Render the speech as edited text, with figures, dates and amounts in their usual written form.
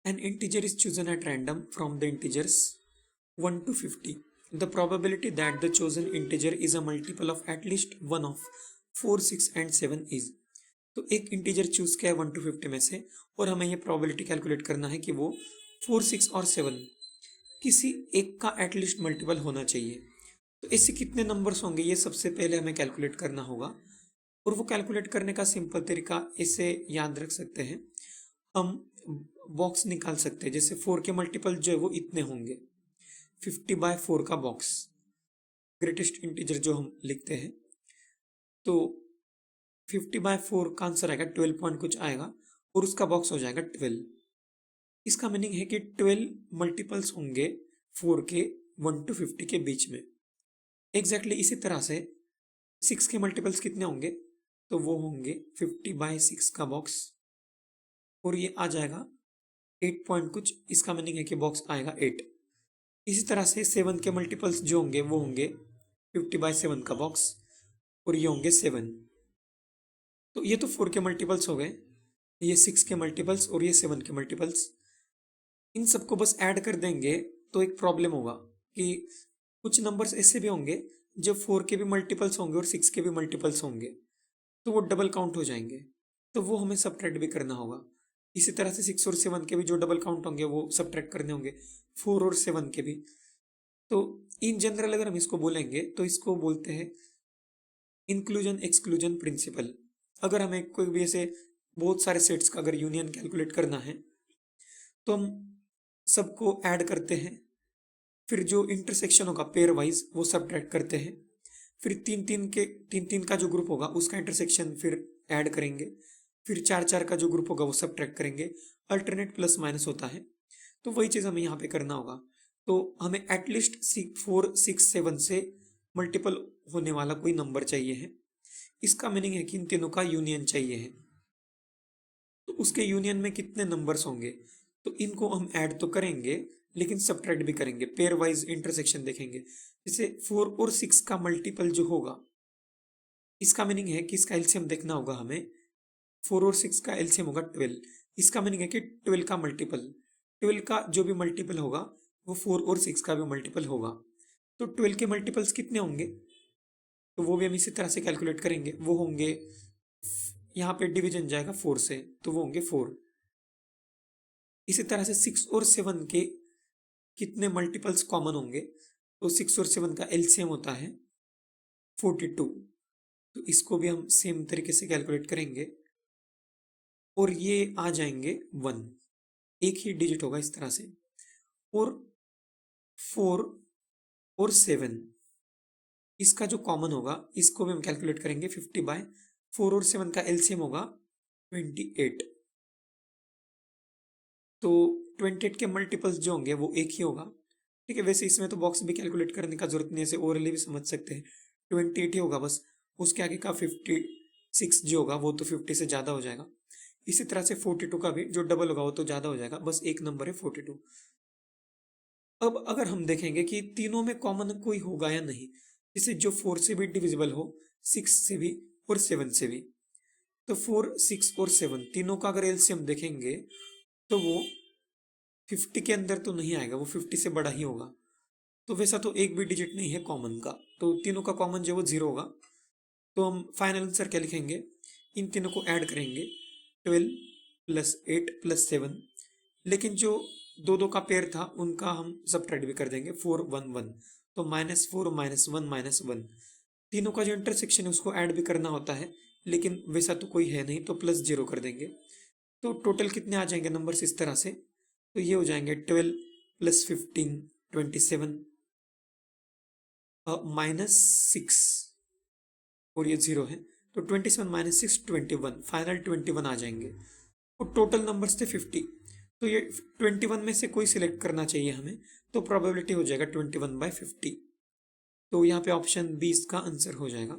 An integer is chosen at random from the integers 1 to 50. The probability that the chosen integer is a multiple of at least one of 4, 6 and 7 is. तो एक integer choose किया है 1 to 50 में से और हमें ये probability calculate करना है कि वो 4, 6 और 7 किसी एक का एटलीस्ट मल्टीपल होना चाहिए। तो इससे कितने नंबर्स होंगे ये सबसे पहले हमें कैलकुलेट करना होगा और वो कैलकुलेट करने का सिंपल तरीका इसे याद रख सकते हैं। हम बॉक्स निकाल सकते हैं, जैसे 4 के मल्टीपल जो है वो इतने होंगे, 50/4 का बॉक्स ग्रेटेस्ट इंटीजर जो हम लिखते हैं। तो 50/4 का आंसर आएगा 12 पॉइंट कुछ आएगा और उसका बॉक्स हो जाएगा 12। इसका मीनिंग है कि 12 मल्टीपल्स होंगे 4 के 1 to 50 के बीच में। एग्जैक्टली इसी तरह से 6 के मल्टीपल्स कितने होंगे, तो वो होंगे 50/6 का बॉक्स और ये आ जाएगा 8 पॉइंट कुछ। इसका मीनिंग है कि बॉक्स आएगा 8। इसी तरह से 7 के मल्टीपल्स जो होंगे वो होंगे 50/7 का बॉक्स और ये होंगे 7। तो ये तो 4 के मल्टीपल्स हो गए, ये 6 के मल्टीपल्स और ये 7 के मल्टीपल्स। इन सबको बस ऐड कर देंगे तो एक प्रॉब्लम होगा कि कुछ नंबर्स ऐसे भी होंगे जब 4 के भी मल्टीपल्स होंगे और 6 के भी मल्टीपल्स होंगे तो वो डबल काउंट हो जाएंगे, तो वो हमें सबट्रैक्ट भी करना होगा। इसी तरह से 6 और 7 के भी जो डबल काउंट होंगे वो सबट्रैक्ट करने होंगे, 4 और 7 के भी। तो इन जनरल अगर हम इसको बोलेंगे तो इसको बोलते हैं इंक्लूजन एक्सक्लूजन प्रिंसिपल। अगर हमें कोई भी ऐसे बहुत सारे सेट्स का अगर यूनियन कैलकुलेट करना है तो हम सबको ऐड करते हैं, फिर जो इंटरसेक्शन होगा पेयर वाइज वो सबट्रैक्ट करते हैं, फिर 3 का जो ग्रुप होगा उसका इंटरसेक्शन फिर ऐड करेंगे, फिर 4 का जो ग्रुप होगा वो सबट्रैक्ट करेंगे। अल्टरनेट प्लस माइनस होता है, तो वही चीज़ हमें यहाँ पे करना होगा। तो हमें एटलीस्ट 4, 6, 7 से मल्टीपल होने वाला कोई नंबर चाहिए है। इसका मीनिंग है कि इन तीनों का यूनियन चाहिए है। तो उसके यूनियन में कितने नंबर्स होंगे, तो इनको हम ऐड तो करेंगे लेकिन सबट्रैक्ट भी करेंगे, पेयर वाइज इंटरसेक्शन देखेंगे। जैसे 4 और 6 का मल्टीपल जो होगा, इसका मीनिंग है कि इसका एलसीएम देखना होगा हमें। 4 और 6 का एलसीएम होगा 12। इसका मीनिंग है कि 12 का मल्टीपल, 12 का जो भी मल्टीपल होगा वो 4 और 6 का भी मल्टीपल होगा। तो 12 के मल्टीपल्स कितने होंगे, तो वो भी हम इसी तरह से कैलकुलेट करेंगे। वो होंगे, यहाँ पे डिवीजन जाएगा 4 से तो वो होंगे 4। इसी तरह से 6 और 7 के कितने मल्टीपल्स कॉमन होंगे, तो 6 और 7 का एलसीएम होता है 42। तो इसको भी हम सेम तरीके से कैलकुलेट करेंगे और ये आ जाएंगे 1, एक ही डिजिट होगा इस तरह से। और 4 और 7 इसका जो कॉमन होगा इसको भी हम कैलकुलेट करेंगे 50/4 और 7 का एलसीएम होगा 28। तो 28 के मल्टीपल्स जो होंगे वो एक ही होगा। ठीक है, वैसे इसमें तो बॉक्स भी कैलकुलेट करने का जरूरत नहीं है, ऐसे ओरली भी समझ सकते हैं। 28 ही होगा बस, उसके आगे का 56 जो होगा वो तो 50 से ज़्यादा हो जाएगा। इसी तरह से 42 का भी जो डबल होगा वो तो ज़्यादा हो जाएगा, बस एक नंबर है 42। अब अगर हम देखेंगे कि तीनों में कॉमन कोई होगा या नहीं, जैसे जो 4 से भी डिविजिबल हो, 6 से भी और 7 से भी, तो 4, 6 और 7 तीनों का अगर एलसीएम देखेंगे तो वो 50 के अंदर तो नहीं आएगा, वो 50 से बड़ा ही होगा। तो वैसा तो एक भी डिजिट नहीं है कॉमन का, तो तीनों का कॉमन जो वो 0 होगा। तो हम फाइनल आंसर क्या लिखेंगे, इन तीनों को ऐड करेंगे 12 + 8 + 7, लेकिन जो 2 का पेयर था उनका हम सबट्रैक्ट भी कर देंगे 4, 1, 1, तो -4 -1 -1। तीनों का जो इंटरसेक्शन है उसको ऐड भी करना होता है, लेकिन वैसा तो कोई है नहीं तो +0 कर देंगे। तो टोटल कितने आ जाएंगे नंबर्स इस तरह से, तो ये हो जाएंगे 12 + 15 27 -6 और ये 0 है, तो 27 - 6 21, फाइनल 21 आ जाएंगे। और टोटल नंबर्स थे 50, तो ये 21 में से कोई सिलेक्ट करना चाहिए हमें, तो प्रोबेबिलिटी हो जाएगा 21/50। तो यहाँ पे ऑप्शन 20 का आंसर हो जाएगा।